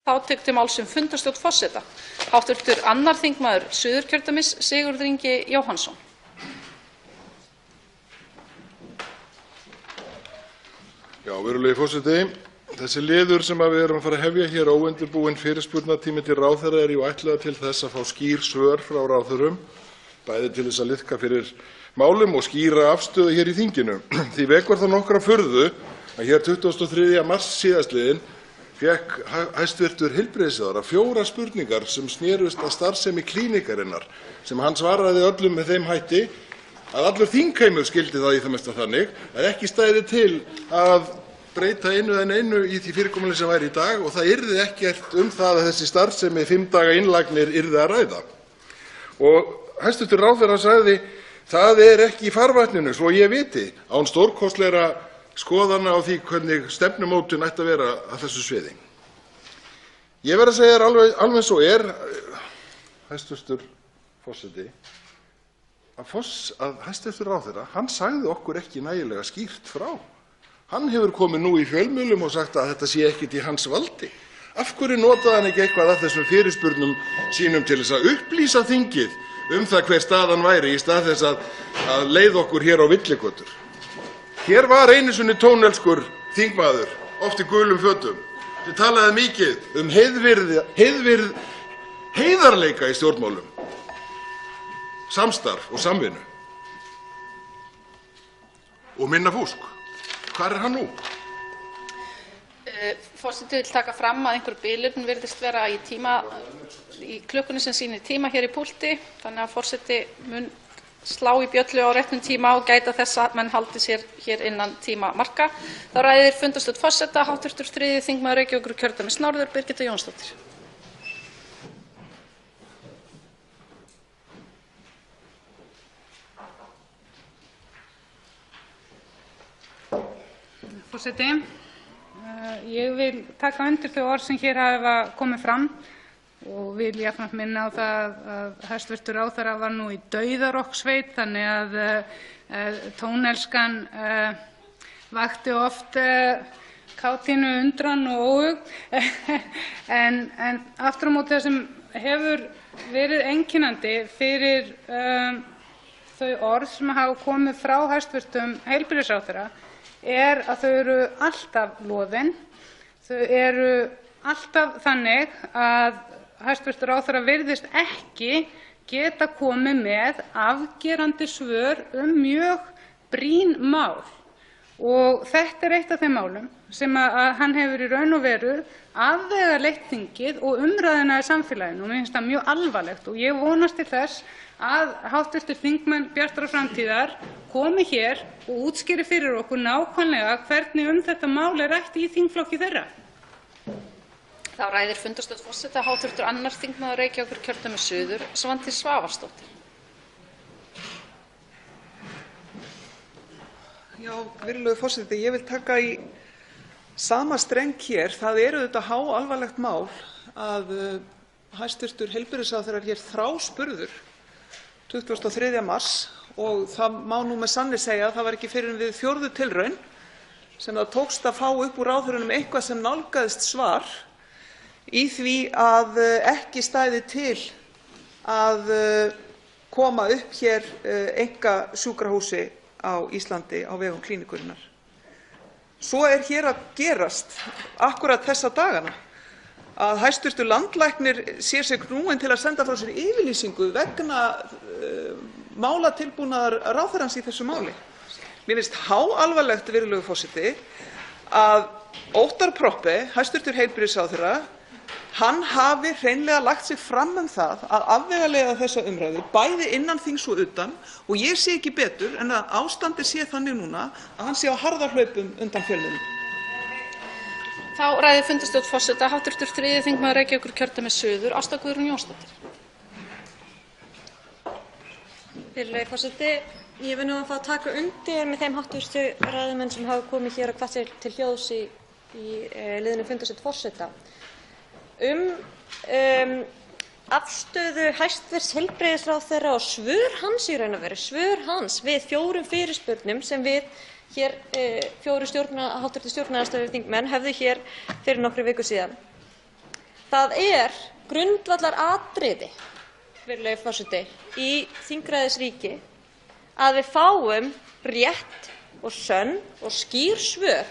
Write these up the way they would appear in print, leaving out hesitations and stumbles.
Þá tekur til máls fundarstjórn forseta hv. 2. þingmaður Suðurkjördæmis, Sigurður Ingi Jóhannsson. Virðulegi forseti. Þessi liður sem við erum að fara að hefja hér, óundirbúinn fyrirspurnatími til ráðherra, er jú ætlaður til þess að fá skýr svör frá ráðherrum, bæði til þess að liðka fyrir málum og skýra afstöðu hér í þinginu. Því vekur það nokkra furðu að hér 23. mars síðastliðinn fékk hæstv. Heilbrigðisráðherra 4 spurningar sem snerust að starfsemi klíníkarinnar, sem hann svaraði öllum með þeim hætti að allur þingheimur skildi það í það mesta þannig að ekki stæði til að breyta einu en einu í því fyrirkomulagi sem væri í dag og það yrði ekkert það að þessi starfsemi 5 daga innlagnir yrði að ræða. Og hæstv. ráðherra sagði: það er ekki í farvatninu, svo ég viti, án stórkostlegra skoðana á því hvernig stefnumótun ætti að vera að þessu sviði. Ég verð að segja þér alveg eins og er, hæstv. forseti, að hæstv. ráðherra, hann sagði okkur ekki nægilega skýrt frá. Hann hefur komið nú í fjölmiðlum og sagt að þetta sé ekkert í hans valdi. Af hverju notaði hann ekki eitthvað af þessum fyrirspurnum sínum til þess að upplýsa þingið það hver staðan væri í stað þess að leiða okkur hér á villigötur? Hér var einu sinni tónelskur þingmaður, oft í gulum fötum, sem talaði mikið heiðarleika í stjórnmálum, samstarf og samvinnu og minna fúsk. Hvar er hann nú? Forseti vill taka fram að einhver bilun virðist vera í klukkunni sem sýnir tíma hér í púlti, þannig að forseti mun slá í bjöllu á réttum tíma og gæta þess að menn haldi sér hér innan tímamarka. Þá ræðir fundarstjórn forseta hv. 3. þingmaður Reykjavíkurkjördæmis norður, Birgitta Jónsdóttir. Forseti, ég vil taka undir þau orð sem hér hafa komið fram og vil jafnframt minna á það að hæstv. ráðherra var nú í dauðarokksveit, þannig að tónelskan vakti oft kátínu, undran og óhug. En aftur á móti það sem hefur verið einkennandi fyrir þau orð sem hafa komið frá hæstv. heilbrigðisráðherra er að þau eru alltaf loðin. Þau eru alltaf þannig að hæstv. ráðherra virðist ekki geta komið með afgerandi svör mjög brýn mál. Og þetta er eitt af þeim málum sem að hann hefur í raun og veru afvegaleitt þingið og umræðuna í samfélaginu og mér finnst það mjög alvarlegt og ég vonast til þess að hv. þingmenn Bjartrar framtíðar komi hér og útskýri fyrir okkur nákvæmlega hvernig þetta mál er rætt í þingflokki þeirra. Þá ræðir fundarstjórn forseta hv. 2. þingmaður Reykjavíkurkjördæmis suður, Svandís Svavarsdóttir. Virðulegur forseti, ég vil taka í sama streng hér. Það er auðvitað háalvarlegt mál að hæstv. heilbrigðisráðherra er hér þráspurður 23. mars og það má nú með sanni segja að það var ekki fyrr en við 4. tilraun sem það tókst að fá upp úr ráðherranum eitthvað sem nálgaðist svar í því að ekki stæði til að koma upp hér einkasjúkrahúsi á Íslandi á vegum Klíníkurinnar. Svo er hér að gerast akkúrat þessa dagana að hæstv. landlæknir sér sig knúinn til að senda frá sér yfirlýsingu vegna málatilbúnaðar ráðherrans í þessu máli. Mér finnst háalvarlegt, virðulegur forseti, að Óttar Proppé, hæstv. heilbrigðisráðherra, hann hafi hreinlega lagt sig fram það að afvegaleiða þessa umræðu, bæði innan þings og utan, og ég sé ekki betur en að ástandið sé þannig núna að hann sé á harðahlaupum undan fjölmiðlum. Þá ræðir fundarstjórn forseta hv. 3. þingmaður Reykjavíkurkjördæmis suður, Ásta Guðrún Jónsdóttir. Virðulegi forseti, ég vil nú að fá að taka undir með þeim hv. ræðumenn sem hafa komið hér og hvatt sér til hljóðs í liðnum fundarstjórn forseta afstöðu hæstv. heilbrigðisráðherra og svör hans í raun og veru, svör hans við 4 fyrirspurnum sem við hér 4 hv. stjórnarandstöðuþingmenn hefðu hér fyrir nokkrum vikum síðan. Það er grundvallaratriði, virðulegi forseti, í þingræðisríki að við fáum rétt og sönn og skýr svör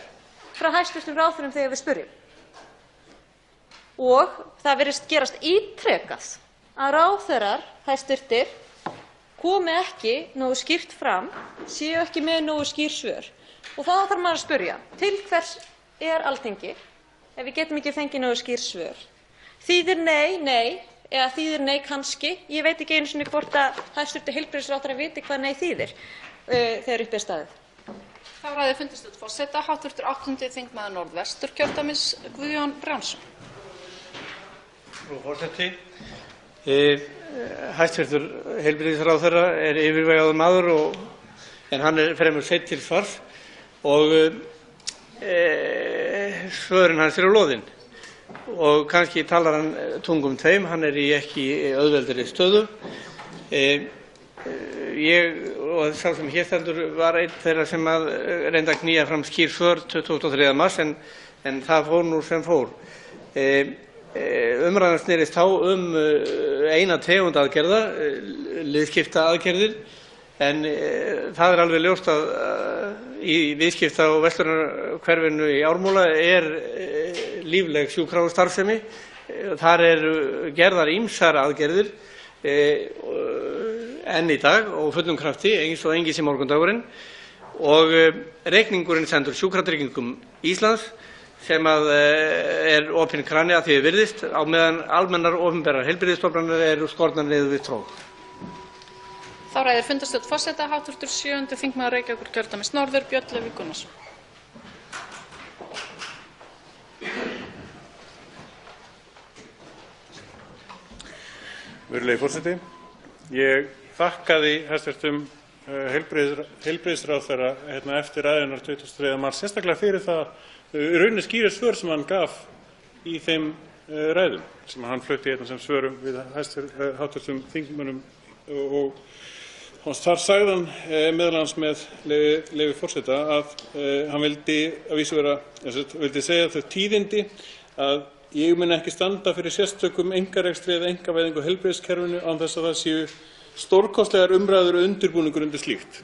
frá hæstv. Ráðherrum þegar við spyrjum. Og það virðist gerast ítrekað að ráðherrar hæstvirtir komi ekki nógu skýrt fram, séu ekki með nógu skýr svör. Og þá þarf maður að spyrja, til hvers er Alþingi ef við getum ekki fengið nógu skýr svör? Þýðir nei, nei, eða þýðir nei kannski? Ég veit ekki einu sinni hvort að hæstv. Heilbrigðisráðherra viti hvað nei þýðir þegar uppi er staðið. Þá ræður fundarstjórn forseta, hv. 8. þingmaður Norðvesturkjördæmis, Guðjón Brjánsson. Frú forseti, hæstv. Heilbrigðisráðherra er yfirvegaður maður en hann er fremur seinn til svars og svörin hans eru loðin og kannski talar hann tungum tveim, hann er í ekki auðveldri stöðu. Ég og sá sem hér stendur var einn þeirra sem reyndi að knýja fram skýr svör 23. mars en það fór nú sem fór. Umræðan snerist þá eina tegund aðgerða, liðskiptaaðgerðir, en það er alveg ljóst að í viðskipta- og verslunarhverfinu í Ármúla er lífleg sjúkrahússtarfsemi. Þar eru gerðar ýmsar aðgerðir enn í dag og fullum krafti eins og engin sem morgundagurinn og reikningurinn sendur Sjúkratryggingum Íslands sem er opinn krani að því virðist á meðan almennar opinberar heilbrigðisstofnanir eru skornar niður við tróð. Þá ræður fundarstjórn forseta, hv. 7. þingmaður Reykjavíkurkjördæmis norður, Björn Leví Gunnarsson. Virðulegi forseti, ég þakkaði hæstv. Heilbrigðisráðherra eftir ræðuna 23. mars sérstaklega fyrir það í rauninni skýra svör sem hann gaf í þeim ræðum sem hann flutti sem svörum við hv. þingmönnum og þar sagði hann meðal annars með leyfi forseta að hann vildi að vísu vildi segja þau tíðindi að ég mun ekki standa fyrir sérstökum einkarekstri eða einkavæðingu á heilbrigðiskerfinu án þess að það séu stórkostlegar umræður og undirbúningur undir slíkt.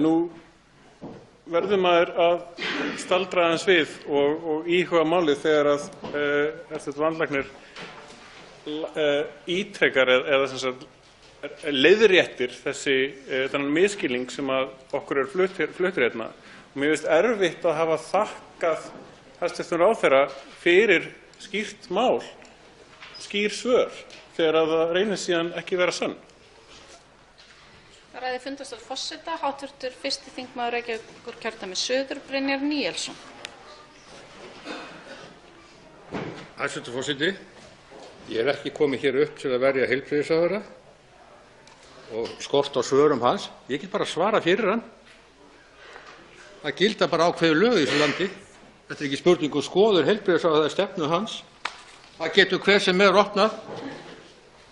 Nú verður maður að staldra aðeins við og íhuga málið þegar að hæstv. Landlæknir ítrekar eða sem sagt leiðréttir þennan misskilning sem að okkur er fluttur hérna. Og mér finnst erfitt að hafa þakkað hæstv. Ráðherra fyrir skýrt mál, skýr svör, þegar að það reynist síðan ekki vera sönn. Það ræður fundarstjórn forseta, hv. 1. þingmaður Reykjavíkurkjördæmis suður, Brynjar Níelsson. Hæstv. forseti, ég hef ekki komið hér upp til að verja heilbrigðisráðherra og skort á svörum hans. Ég get bara svarað fyrir hann. Það gilda bara ákveðin lög í þessu landi. Þetta er ekki spurning skoður heilbrigðisráðherra stefnu hans. Það getur hver sem er opnað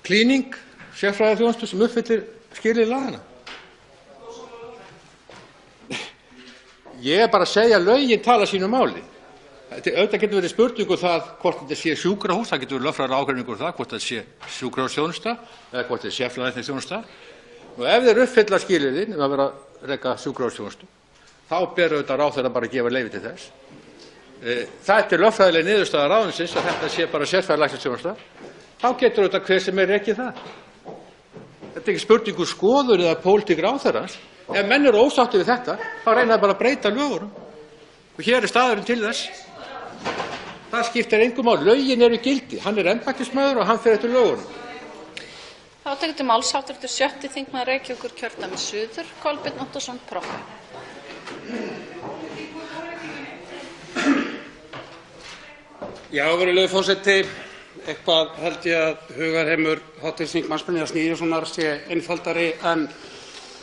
klíning, sérfræðiþjónustu sem uppfyllir skilyrði laganna. Ég er bara að segja að lögin tala sínu máli. Auðvitað getur verið spurning það hvort þetta sé sjúkrahús, það getur verið lögfræðilegur ágreiningur það hvort þetta sé sjúkrahúsþjónusta eða hvort þetta sé sérfræðiþjónusta. Ef þeir uppfylla skilyrðin að vera að reka sjúkrahúsþjónustu, þá ber auðvitað ráðherra bara að gefa leyfi til þess. Það er lögfræðileg niðurstaða ráðuneytisins að þetta sé bara sérfræðilæknisþjónusta. Þá getur auðvitað hver sem er rekið það. Þetta er ekki spurning skoðun eða pólitík ráðherrans. Ef menn eru ósáttir við þetta, þá reyna bara að breyta lögunum. Og hér er staðurinn til þess. Það skiptir engu máli. Lögin eru í gildi. Hann er embættismaður og hann fer eftir lögunum. Þá tekur til máls hv. 7. þingmaður Reykjavíkurkjördæmis suður, Kolbeinn Óttarsson Proppé. Já, virðulegi forseti, eitthvað held ég að hugarheimur hv. þingmanns Brynjars Níelssonar sé einfaldari en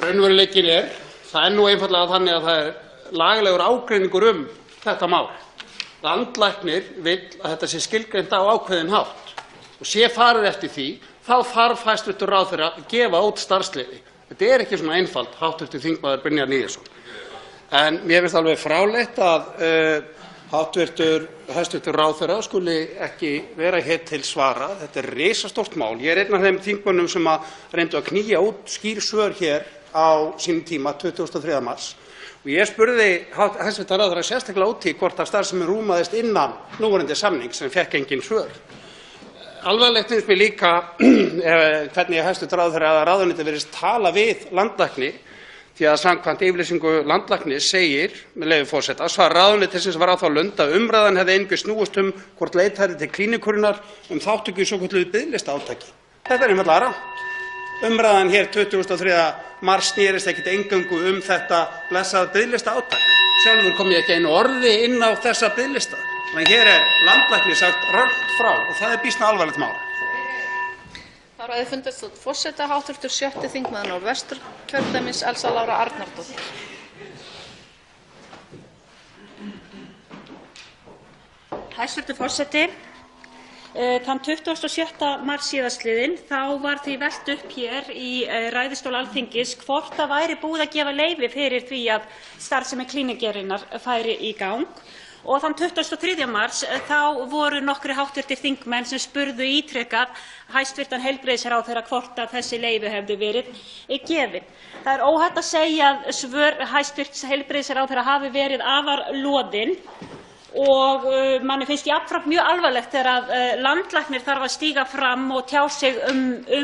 raunveruleikinn er. Það er nú einfaldlega þannig að það er lagalegur ágreiningur þetta mál. Landlæknir vill að þetta sé skilgreint á ákveðinn hátt og sé farið eftir því, þá þarf hæstv. Ráðherra að gefa út starfsleyfi. Þetta er ekki svona einfalt, hv. þingmaður Brynjar Níelsson. En mér finnst alveg fráleitt að hæstv. ráðherra skuli ekki vera hér til svara. Þetta er risastórt mál. Ég er einn af þeim þingmönnum sem reyndu að knýja út skýr svör hér á sínum tíma, 23. mars. Og ég spurði hæstv. ráðherra sérstaklega út í hvort starfsemin rúmaðist innan núverandi samnings sem fékk engin svör. Alvarlegt finnst mér líka hvernig hæstv. ráðherra eða ráðuneytið virðist tala við landlækni, því að samkvæmt yfirlýsingu landlæknis segir, með leyfi forseta, svar ráðuneytisins var á þá lund að umræðan hefði einungis snúist hvort leitað til klíníkurinnar þátttöku í svokölluðu biðlistaátaki. Þetta er einfaldlega rangt. Umræðan hér 23. mars snerist ekkert eingöngu þetta blessaða biðlistaátak. Sjálfur kom ég ekki einu orði inn á þessa biðlista. Þannig hér er landlæknir sagt rangt frá og það er býsna alvarlegt mál. Þá ræður fundarstjórn forseta, hv. 6. þingmaður Norðvesturkjördæmis, Elsa Lára Arnardóttir. Hæstv. forseti. Þann 26. mars síðastliðinn var því velt upp hér í ræðustól Alþingis hvort það væri búið að gefa leyfi fyrir því að starfsemi Klíníkurinnar færi í gang. Og þann 23. mars voru nokkrir hv. þingmenn sem spurðu ítrekað hæstv. heilbrigðisráðherra hvort að þessi leyfi hefðu verið gefin. Það er óhætt að segja að svör hæstv. heilbrigðisráðherra hafi verið afar loðin og manni finnst jafnframt mjög alvarlegt þegar landlæknir þarf að stíga fram og tjá sig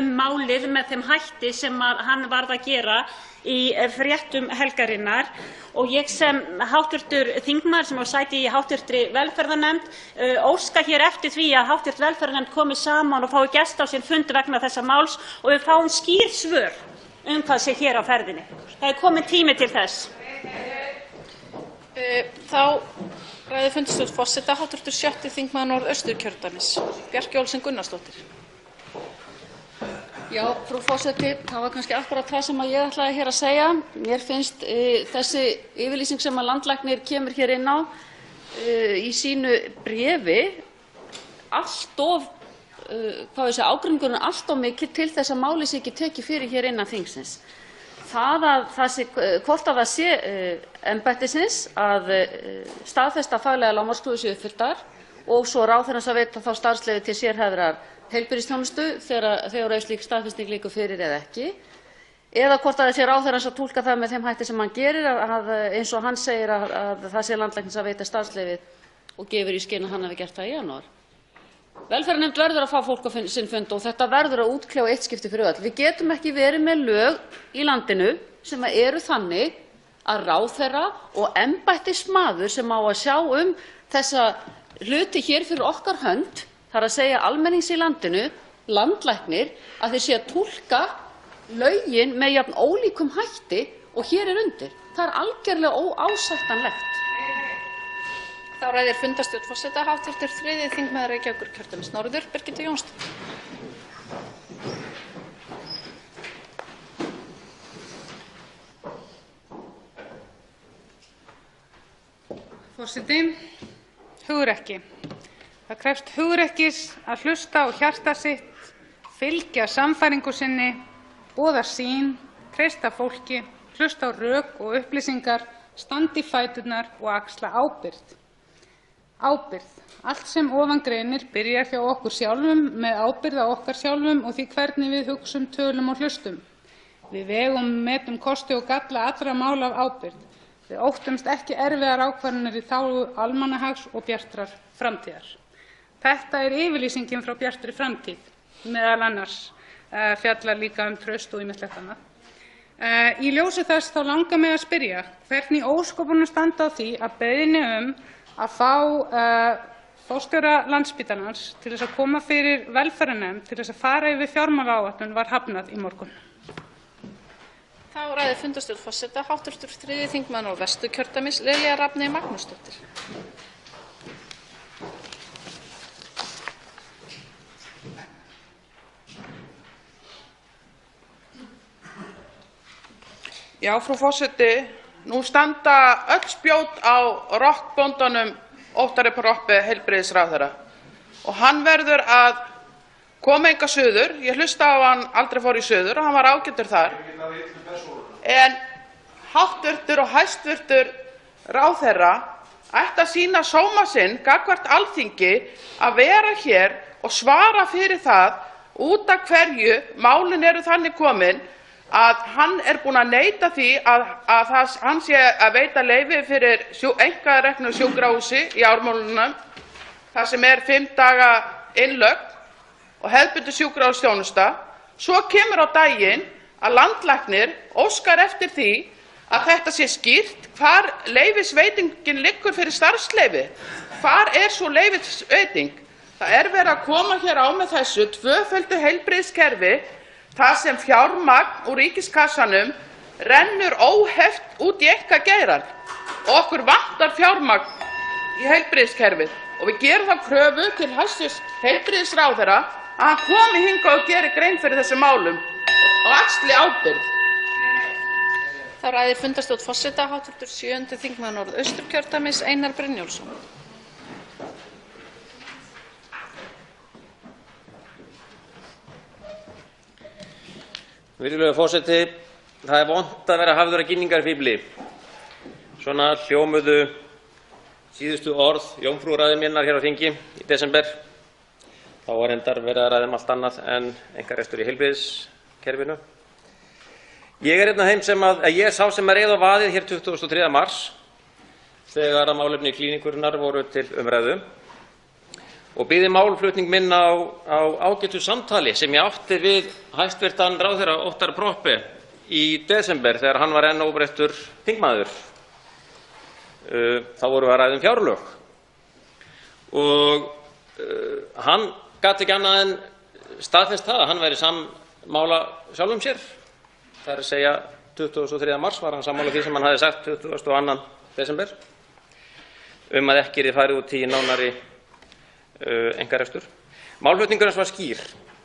málið með þeim hætti sem hann varð að gera í fréttum helgarinnar. Og ég sem hv. þingmaður sem á sæti í hv. velferðarnefnd óska hér eftir því að hv. velferðarnefnd komi saman og fái gesti á sinn fund vegna þessa máls og við fáum skýr svör hvað sé hér á ferðinni. Það er kominn tími til þess. Þá ræður fundarstjórn forseta, hv. 6. þingmaður Norðausturkjördæmis, Bjarkey Olsen Gunnarsdóttir. Já, frú forseti, það var kannski akkúrat það sem ég ætlaði hér að segja. Mér finnst þessi yfirlýsing sem landlæknir kemur hér inn á í sínu bréfi allt of, ágreiningurinn allt of mikill til þess að málið sé ekki tekið fyrir hér innan þingsins. Hvort að það sé embættisins að staðfesta faglega lágmarkskröfur séu uppfylltar og svo ráðherrans að veita þá starfsleyfi til sérhæfðrar heilbrigðisþjónustu þegar slík staðfesting liggur fyrir eða ekki, eða hvort að það sé ráðherrans að túlka það með þeim hætti sem hann gerir, eins og hann segir að það sé landlæknis að veita starfsleyfið og gefur í skyn að hann hafi gert það í janúar. Velferðarnefnd verður að fá fólk á sinn fund og þetta verður að útkljá eitt skipti fyrir öll. Við getum ekki verið með lög í landinu sem eru þannig að ráðherra og embættismaður sem á að sjá þessa hluti hér fyrir okkar hönd, þar að segja almennings í landinu, landlæknir, að þeir sé að túlka lögin með jafn ólíkum hætti og hér undir. Það er algjörlega óásættanlegt. Þá ræðir fundarstjórn forseta, hv. 3. þingmaður Reykjavíkurkjördæmis norður, Birgitta Jónsdóttir. Forseti, hugrekki. Það krefst hugrekkis að hlusta á hjarta sitt, fylgja sannfæringu sinni, boða sýn, treysta fólki, hlusta á rök og upplýsingar, standa í fæturnar og axla ábyrgð. Ábyrgð. Allt sem ofan greinir byrjar hjá okkur sjálfum með ábyrgð á okkar sjálfum og því hvernig við hugsum, tölum og hlustum. Við vegum og metum kosti og galla allra mála af ábyrgð. Við óttumst ekki erfiðar ákvarðanir í þágu almannahags og bjartrar framtíðar. Þetta er yfirlýsingin frá Bjartri framtíð, meðal annars fjallar líka traust og ýmislegt annað. Í ljósi þess þá langar mig að spyrja hvernig óskopunum standa á því að beiðni að fá forstjóra Landspítalans til þess að koma fyrir velferðarnefnd til þess að fara yfir fjármálaáætlun var hafnað í morgun. Þá ræðir fundarstjórn forseta, hv. 3. þingmaður Norðvesturkjördæmis, Lilja Rafney Magnúsdóttir. Já, frú forseti, nú standa öll spjót á rokkbóndanum Óttari Proppé heilbrigðisráðherra og hann verður að koma hingað suður. Ég hlusta á hann aldrei fór í suður og hann var ágætur þar. En hæstvirtur ráðherra ætti að sýna sóma sinn gagnvart Alþingi að vera hér og svara fyrir það út af hverju málin eru þannig komin að hann búinn að neita því að hann sé að veita leyfi fyrir einkareknu sjúkrahúsi í Ármúlanum, þar sem 5 daga innlögn og hefðbundin sjúkrahúsþjónusta. Svo kemur á daginn að landlæknir óskar eftir því að þetta sé skýrt hvar leyfisveitingin liggur fyrir starfsleyfi. Hvar sú leyfisveiting? Það verið að koma hér á með þessu tvöföldu heilbrigðiskerfi þar sem fjármagn úr ríkiskassanum rennur óheft út í einkageirann og okkur vantar fjármagn í heilbrigðiskerfið. Og við gerum þá kröfu til hæstv. Heilbrigðisráðherra að hann komi hingað og geri grein fyrir þessum málum og axli ábyrgð. Þá ræðir fundarstjórn forseta hv. 7. þingmaður Norðausturkjördæmis Einar Brynjólfsson. Virðulegur forseti, það vont að vera hafður að gynningarfífli. Svona hljómuðu síðustu orð jómfrúrræðu minnar hér á þingi í desember. Þá var reyndar verið að ræða allt annað en einkarekstur í heilbrigðiskerfinu. Ég einn af þeim sá sem reið á vaðið hér 23. mars þegar að málefni klíníkurinnar voru til umræðu og byggði málflutning minn á ágætu samtali sem ég átti við hæstv. ráðherra Óttar Proppé í desember þegar hann var enn óbreyttur þingmaður. Þá vorum við að ræða fjárlög og hann gat ekki annað en staðfest það að hann væri sammála sjálfum sér. Það að segja 23. mars var hann sammála því sem hann hafði sagt 22. desember að ekki yrði farið út í nánari einkarekstur. Málflutningurinn var skýr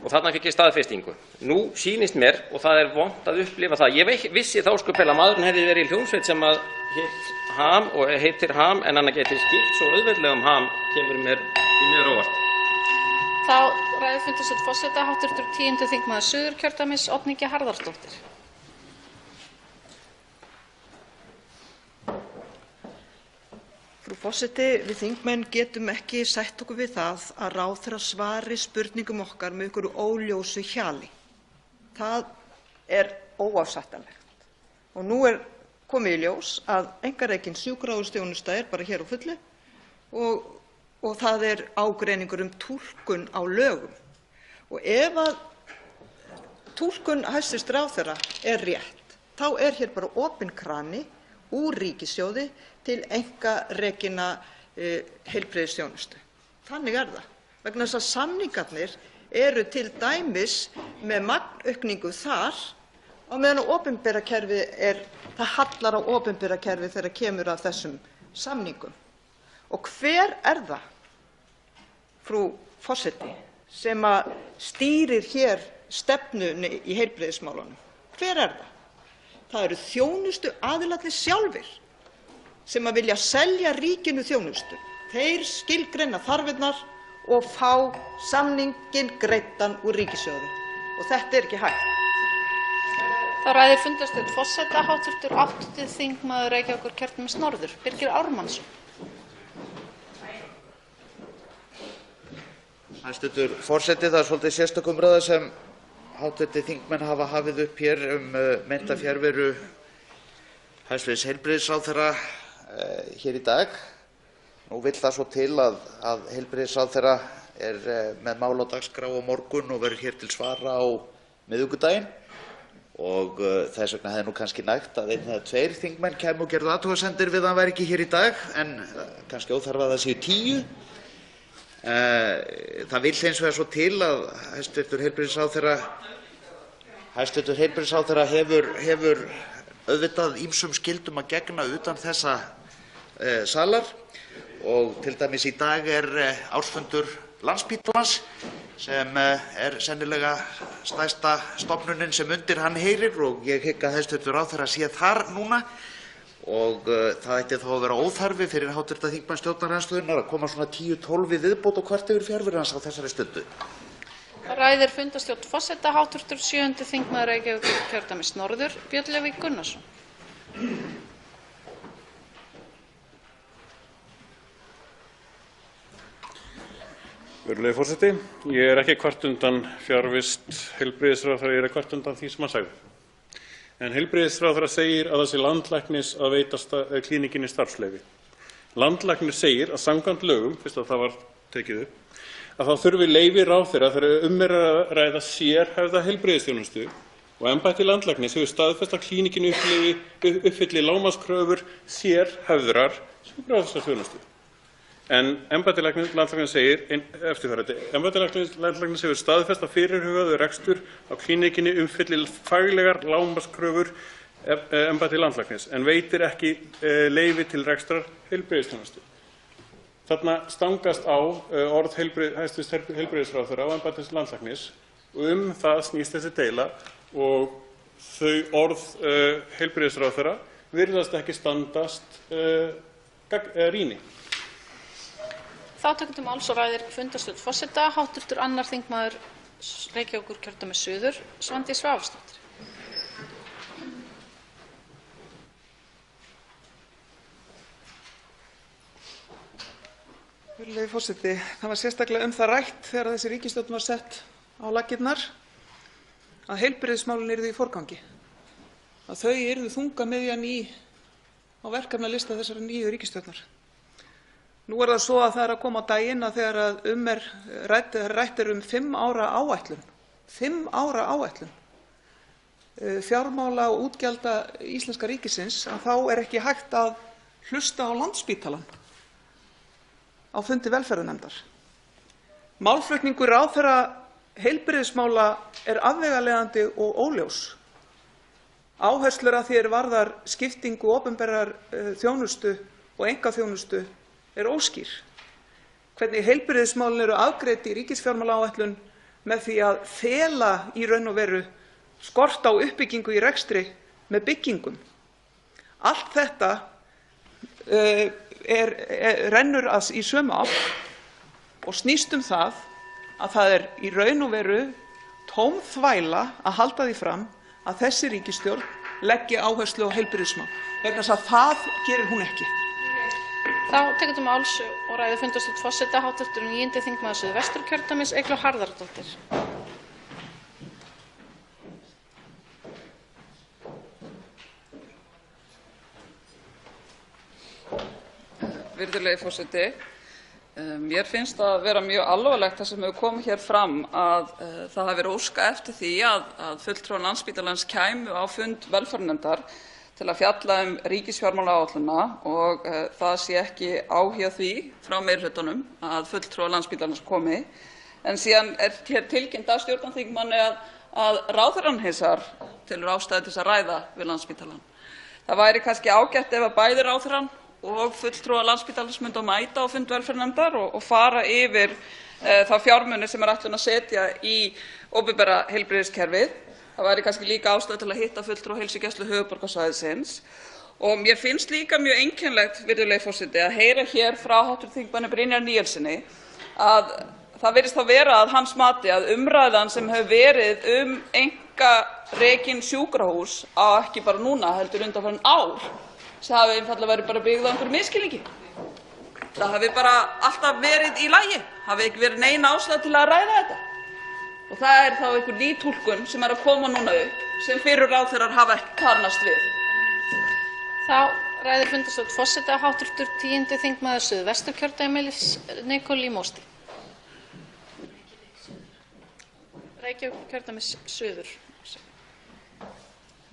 og þarna fikk ég staðfestingu. Nú sýnist mér, og það vont að upplifa það, ég vissi þá að maðurinn hefði verið í hljómsveit sem hét Ham og heitir Ham en hann geti skipt svo auðveldlega Ham kemur mér í mjög óvart. Þá ræðir fundarstjórn forseta hv. 10. þingmaður Suðurkjördæmis Oddný G. Harðardóttir. Frú forseti, við þingmenn getum ekki sætt okkur við það að ráðherra svari spurningum okkar með einhverju óljósu hjali. Það óafsættanlegt. Og nú komið í ljós að einkarekin sjúkrahúsþjónusta bara hér á fullu og það ágreiningur túlkun á lögum. Og ef að túlkun hæstv. ráðherra rétt, þá hér bara opinn krani úr ríkissjóði til einkarekinna heilbrigðisþjónustu. Þannig það. Vegna þess að samningarnir til dæmis með magnaukningu þar á meðan á opinbera kerfið það hallar á opinbera kerfið þegar kemur að þessum samningum. Og hver það, frú forseti, sem stýrir hér stefnunni í heilbrigðismálunum? Hver það? Það eru þjónustuaðilarnir sjálfir sem vilja selja ríkinu þjónustu. Þeir skilgreina þarfirnar og fá samninginn greiddan úr ríkissjóði. Og þetta ekki hægt. Þá ræðir fundarstjórn forseta hv. 8. þingmaður Reykjavíkurkjördæmis norður, Birgir Ármannsson. Hæstv. forseti, það svolítið sérstök umræða sem hv. þingmenn hafa hafið upp hér meinta fjarveru hæstv. heilbrigðisráðherra hér í dag. Nú vill það svo til að heilbrigðisráðherra með mál á dagskrá á morgun og verður hér til svara á miðvikudaginn og þess vegna hefði kannski nægt að 1 eða 2 þingmenn kæmu og gerðu athugasemdir við að hann væri ekki hér í dag, en kannski óþarfi að það séu 10. Það vill hins vegar svo til að hæstv. heilbrigðisráðherra hefur auðvitað ýmsum skyldum að gegna utan þessa salar og til dæmis í dag ársfundur Landspítalans sem sennilega stærsta stofnunin sem undir hann heyrir og ég hygg að hæstv. ráðherra sé þar núna og það ætti þá að vera óþarfi fyrir hv. þingmann stjórnarandstöðunnar að koma svona 10–12 í viðbót og kvart yfir fjarveru hans á þessari stundu. Ræðir fundarstjórn forseta hv. 7. þingmaður Reykjavíkurkjördæmis norður, Björn Leví Gunnarsson. Virðulegi forseti. Ég er ekki að kvarta undan fjarvist heilbrigðisráðherra, ég er að kvarta undan því sem hann sagði. En heilbrigðisráðherra segir að það sé landlæknis að veita klíníkinni starfsleyfi. Landlæknir segir að samkvæmt lögum, fyrst að það var tekið upp, að þá þurfi leyfi ráðherra þegar er að ræða sérhæfða heilbrigðisþjónustu og embætti landlæknis hefur staðfest að klíníkin uppfylli lágmarkskröfur sérhæfðrar sjúkrahúsþjónustu. En embætti landlæknis segir eftirfarandi: Embætti landlæknis hefur staðfest að fyrirhugaður rekstur á klíníkinni uppfylli faglegar lágmarkskröfur embætti landlæknis en veitir ekki leyfi til rekstrar heilbrigðisþjónustu. Þarna stangast á orð hæstv. Heilbrigðisráðherra og embættis landlæknis og það snýst þessi deila og þau orð heilbrigðisráðherra virðast ekki standast rýni. Þá tekur til máls og ræðir fundarstjórn forseta hv. 2. þingmaður Reykjavíkurkjördæmis suður, Svandís Svavarsdóttir. Virðulegi forseti, það var sérstaklega það rætt þegar þessi ríkisstjórn var sett á laggirnar að heilbrigðismálin yrðu í forgangi, að þau yrðu þungamiðjan á verkefnalista þessarar nýju ríkisstjórnar. Nú er það svo að það er að koma á daginn að þegar rætt er 5 ára áætlun, 5 ára áætlun fjármála og útgjalda íslenska ríkisins, að þá er ekki hægt að hlusta á Landspítalann á fundi velferðarnefndar. Málflutningur ráðherra heilbrigðismála er afvegaleiðandi og óljós. Áherslur að því er varðar skiptingu opinberrar þjónustu og einkaþjónustu er óskýr. Hvernig heilbrigðismálin eru afgreidd í ríkisfjármálaáætlun með því að fela í raun og veru skort á uppbyggingu í rekstri með byggingum. Allt þetta rennur í sömu átt og snýst það að það er í raun og veru tóm þvæla að halda því fram að þessi ríkisstjórn leggi áherslu á heilbrigðismál, vegna þess að það gerir hún ekki. Þá tekur til máls og ræðir fundarstjórn forseta hv. 9. þingmaður Suðvesturkjördæmis, Eygló Harðardóttir. Virðulegi forseti, mér finnst það vera mjög alvarlegt það sem hefur komið hér fram að það hafi verið óskað eftir því að fulltrúar Landspítalans kæmu á fund velferðarnefndar til að fjalla ríkisfjármálaáætlunina og það sé ekki áhugi á því frá meirihlutanum að fulltrúar Landspítalans komi. En síðan er hér tilkynnt af stjórnarþingmanni að ráðherrann hins vegar telur ástæðu til að ræða við Landspítalann. Það væri kannski ágætt ef að bæði ráðherrann og fulltrúar Landspítalans myndu að mæta á fund velferðarnefndar og fara yfir þá fjármuni sem ætlun að setja í opinbera heilbrigðiskerfið. Það væri kannski líka ástæða til að hitta fulltrúa heilsugæslu höfuðborgarsvæðisins. Og mér finnst líka mjög einkennilegt, virðulegi forseti, að heyra hér frá hv. þingmanni Brynjari Níelssyni að það virðist þá vera að hans mati að umræðan sem hefur verið einkarekin sjúkrahús á ekki bara núna heldur undanfarin ár sem hafi einfaldlega verið bara byggð á einhverjum misskilningi. Það hafi bara alltaf verið í lagi, hafi ekki verið nein ástæða til að ræða þetta. Og það er þá einhver ný túlkun sem er að koma núna upp sem fyrrum ráðherrar hafa ekki kannast við. Þá ræðir fundarstjórn forseta hv. 10. þingmaður Suðvesturkjördæmis, Nikolí Mósti. Reykjavíkurkjördæmis suður.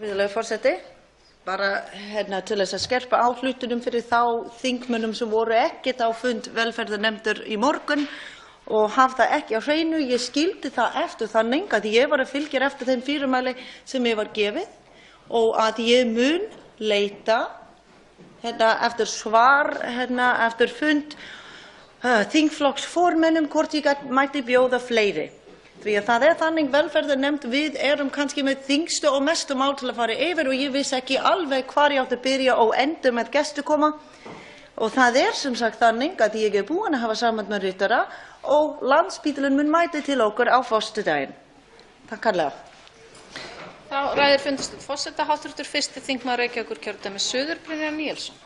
Virðulegur forseti, bara til þess að skerpa á hlutunum fyrir þá þingmönnum sem voru ekkert á fund velferðarnefndar í morgun og hafa það ekki á hreinu. Ég skildi það eftir þannig að ég var að fylgja eftir þeim fyrirmæli sem ég var gefið og að ég mun leita eftir svar eftir fund þingflokksformönnum hvort ég mætti bjóða fleiri. Því að það er þannig velferðarnefnd, við erum kannski með þyngstu og mestu mál til að fara yfir og ég vissi ekki alveg hvar ég átti að byrja og enda með gestukoma. Og það er sem sagt þannig að ég er búin að hafa samband með ritara og Landspítalinn mun mæta til okkur á föstudaginn. Takk kærlega. Þá ræðir fundarstjórn forseta hv. 1. þingmaður Reykjavíkurkjördæmis suður, Brynjar Níelsson.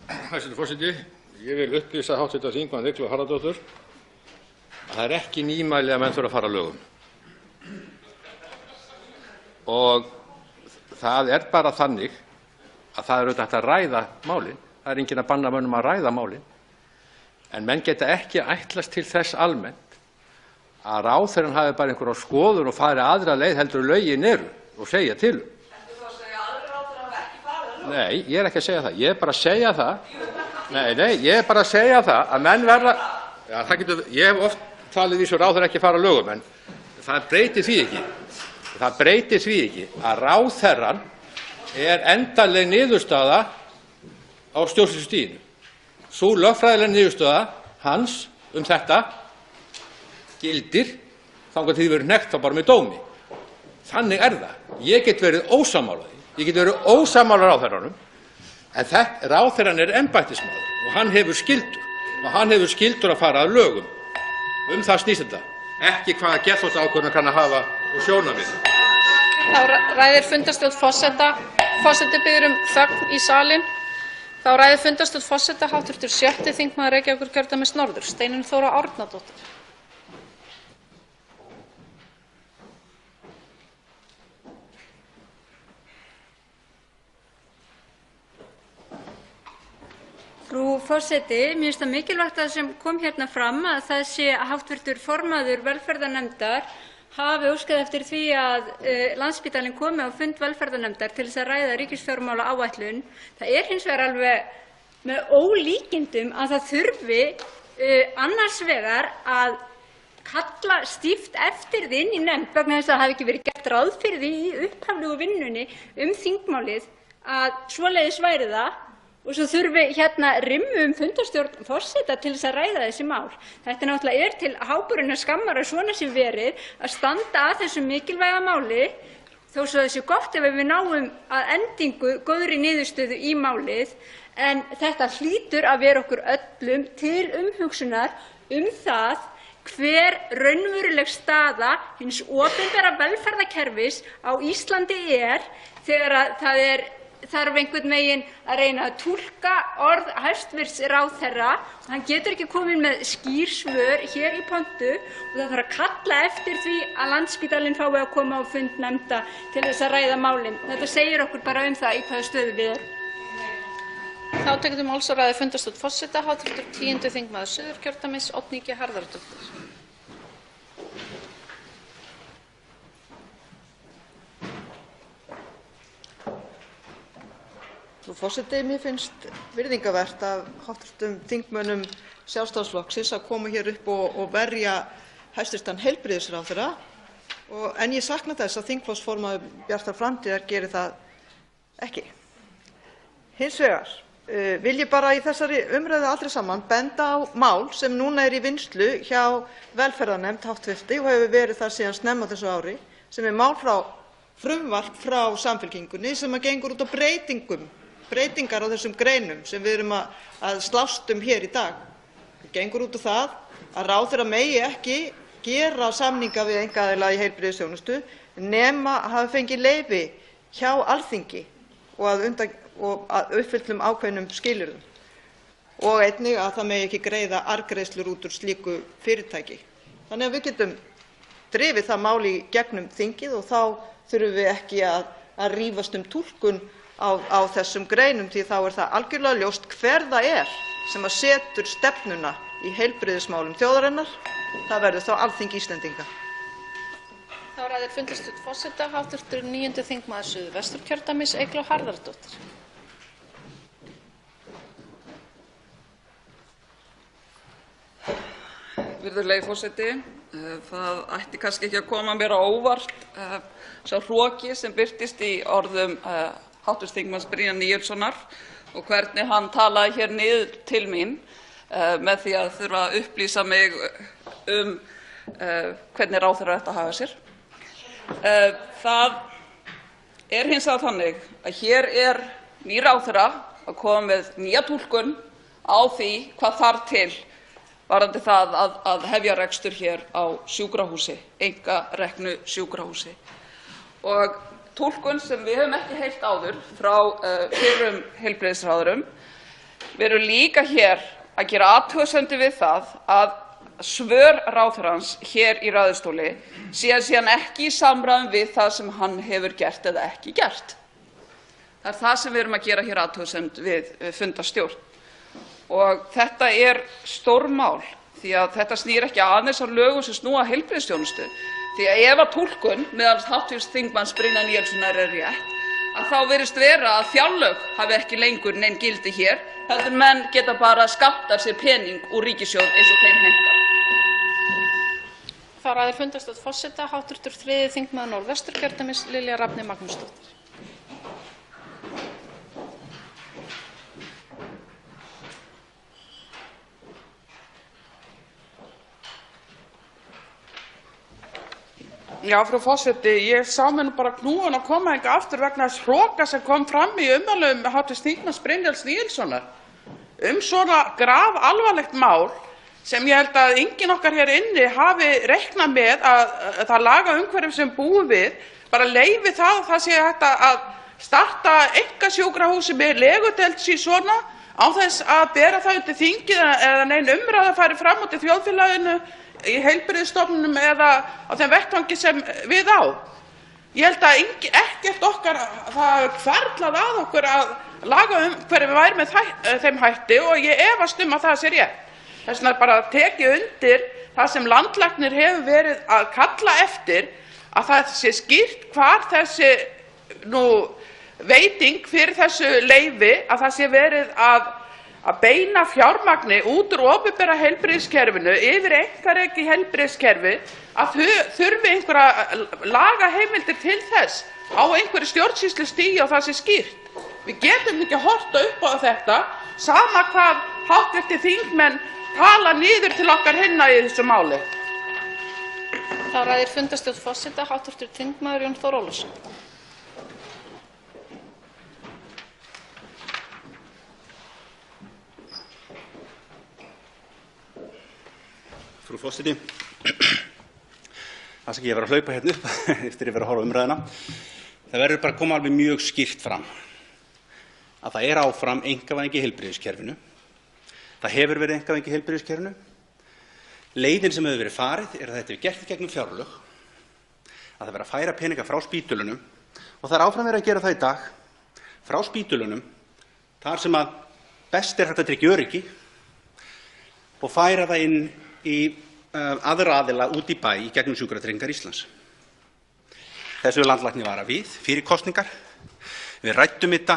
Hæstv. forseti, Ég vil upplýsa hv. þingmann Eygló Harðardóttur að það er ekki nýmæli að menn þurfa að fara að lögum. Og það er bara þannig að það er auðvitað hægt að ræða málin. Það er enginn að banna mönnum að ræða málin. En menn geta ekki ætlast til þess almennt að ráðherrann hafi bara einhverja skoðun og fari aðra leið heldur en lögin eru og segja til. Nei, ég er ekki að segja það. Ég er bara að segja það. Ég er bara að segja það að menn verða, ja, ég hef oft talið því sem ráðherra ekki fara að lögum, en það breytir því ekki. Það breytir því ekki að ráðherrann er endanleg niðurstaða á stjórnsýslustiginu. Sú lögfræðilega niðurstaða hans þetta gildir þangað til því verður hnekkt þá bara með dómi. Þannig er það. Ég get verið ósammála því. Ég get verið ósammála ráðherranum, en ráðherrann er embættismaður og hann hefur skyldur. Og hann hefur skyldur að fara að lögum. Það snýst þetta. Ekki hvaða geðþóttaákvörðun kann að hafa og sjónarmið. Þá ræðir fundarstjórn forseta. Forseti biður þögn í salinn. Þá ræðir fundarstjórn forseta hv. 6. þingmaður Reykjavíkurkjördæmis norður, Steinunn Þóra Árnadóttir. Frú forseti, mér finnst það mikilvægt að það sem kom hérna fram að það sé að hv. formaður velferðarnefndar hafi óskað eftir því að Landspítalinn komi á fund velferðarnefndar til þess að ræða ríkisfjármálaáætlun. Það er hins vegar alveg með ólíkindum að það þurfi annars vegar að kalla stíft eftir því inn í nefnd vegna þess að það hafi ekki verið gert ráð fyrir því í upphaflegu vinnunni þingmálið að svoleiðis væri það. Og svo þurfi rimmu fundarstjórn forseta til þess að ræða þessi mál. Þetta náttúrulega til háborinnar skammar að svona sé verið að standa að þessu mikilvæga máli, þó svo það sé gott ef við náum að endingu góðri niðurstöðu í málið, en þetta hlýtur að vera okkur öllum til umhugsunar það hver raunveruleg staða hins opinbera velferðarkerfis á Íslandi er þegar það þarf einhvern veginn að reyna að túlka orð hæstv. ráðherra. Hann getur ekki komið með skýr svör hér í pontu og það þarf að kalla eftir því að Landspítalinn fái að koma á fund nefnda til þess að ræða málin. Þetta segir okkur bara það í hvaða stöðu við erum. Þá tekur til máls að ræða fundarstjórn forseta hv. 10. þingmaður Suðurkjördæmis, Oddný G. Harðardóttir. Frú forseti, mér finnst virðingarvert af hv. þingmönnum Sjálfstæðisflokksins að koma hér upp og verja hæstv. heilbrigðisráðherra, en ég sakna þess að þingflokksformaður Bjartar framtíðar geri það ekki. Hins vegar vil ég bara í þessari umræðu allri saman benda á mál sem núna er í vinnslu hjá velferðarnefnd og hefur verið þar síðan snemma á þessu ári, sem er frumvarp frá Samfylkingunni sem gengur út á breytingar á þessum greinum sem við erum að slást hér í dag. Það gengur út á það að ráðherra megi ekki gera samninga við einkaaðila í heilbrigðisþjónustu nema hafa fengið leyfi hjá Alþingi og að uppfylltum ákveðnum skilyrðum, og einnig að það megi ekki greiða arðgreiðslur út úr slíku fyrirtæki. Þannig að við getum drifið það mál í gegnum þingið og þá þurfum við ekki að rífast túlkun á þessum greinum, því þá er það algjörlega ljóst hver það er sem setur stefnuna í heilbrigðismálum þjóðarinnar. Það verður þá Alþingi Íslendinga. Þá ræðir fundarstjórn forseta hv. 9. þingmaður Suðvesturkjördæmis, Eygló Harðardóttir. Virðulegi forseti, það ætti kannski ekki að koma mér á óvart sá hroki sem birtist í orðum hv. þingmanns Brynjars Níelssonar og hvernig hann talaði hér niður til mín með því að þurfa að upplýsa mig hvernig ráðherra ætti að haga sér. Það er hins vegar þannig að hér er nýr ráðherra að koma með nýja túlkun á því hvað þarf til varðandi það að hefja rekstur hér á sjúkrahúsi, einkareknu sjúkrahúsi. Og túlkun sem við höfum ekki heyrt áður frá fyrrum heilbrigðisráðherrum. Við erum líka hér að gera athugasemdir við það að svör ráðherrans hér í ræðustóli séu síðan ekki í samræmi við það sem hann hefur gert eða ekki gert. Það er það sem við erum að gera hér athugasemd við fundarstjórn. Og þetta er stórmál því að þetta snýr ekki aðeins að lögum sem snúa að heilbrigðisþjónustu. Því að ef að túlkun meðal hv. þingmanns Brynjar Níelssonar er rétt, að þá virðist vera að fjárlög hafi ekki lengur nein gildi hér, heldur menn geta bara skammtað sér pening úr ríkissjóð eins og þeim hentar. Þá ræðir fundarstjórn forseta hv. 3. þingmaður Norðvesturkjördæmis Lilja Rafney Magnúsdóttir. Já, frú forseti, ég sá mér nú bara knúin að koma hingað aftur vegna þess hroka sem kom fram í ummælum hv. þingmanns Brynjars Níelssonar svona grafalvarlegt mál sem ég held að enginn okkar hér inni hafi reiknað með að það lagaumhverfi sem búum við bara leyfi það að það sé hægt að starta einkasjúkrahúsi með legudeild svona án þess að bera það undir þingið eða nein umræða fari fram út í þjóðfélaginu, í heilbrigðisstofnunum eða á þeim vettvangi sem við á. Ég held að ekkert okkar það hvarflað að okkur að lagaumhverfi væri með þeim hætti og ég efast að það sé rétt. Þess vegna er bara tekið undir það sem landlæknir hefur verið að kalla eftir, að það sé skýrt hvar þessi veiting fyrir þessu leyfi, að það sé verið að beina fjármagni út úr opinbera heilbrigðiskerfinu yfir einkarekið heilbrigðiskerfi, að þurfi einhverja lagaheimildir til þess á einhverju stjórnsýslustigi og það sé skýrt. Við getum ekki horft upp á þetta, sama hvað hv. þingmenn tala niður til okkar hinna í þessu máli. Þá ræðir fundarstjórn forseta hv. þingmaður Jón Þór Ólafsson. Frú forseti, það sem ég var að hlaupa hérna upp eftir að vera að horfa á umræðuna, það verður bara að koma alveg mjög skýrt fram að það er áfram einkavæðing í heilbrigðiskerfinu. Það hefur verið einkavæðing í heilbrigðiskerfinu. Leiðin sem hefur verið farið er að þetta er gert í gegnum fjárlög, að það verður að færa peninga frá spítölunum og það er áfram verið að gera það í dag frá spítölunum þar sem að best er hægt að tryggja öryggi og færa það inn í aðra aðila út í bæ í gegnum Sjúkratryggingar Íslands. Þessu landlæknir vara við fyrir kosningar. Við ræddum þetta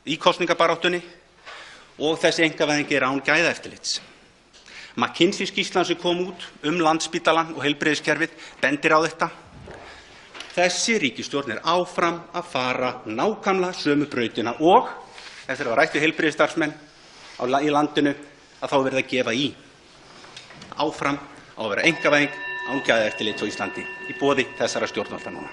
í kosningabaráttunni og þessi einkavæðing er án gæðaeftirlits. McKinsey-skýrslan sem kom út Landspítalann og heilbrigðiskerfið bendir á þetta. Þessi ríkisstjórn er áfram að fara nákvæmlega sömu brautina og eftir að hafa rætt við heilbrigðisstarfsmenn í landinu að þá verði að gefa í. Áfram á að vera einkavæðing án gæðaeftirlits á Íslandi í boði þessara stjórnvalda núna.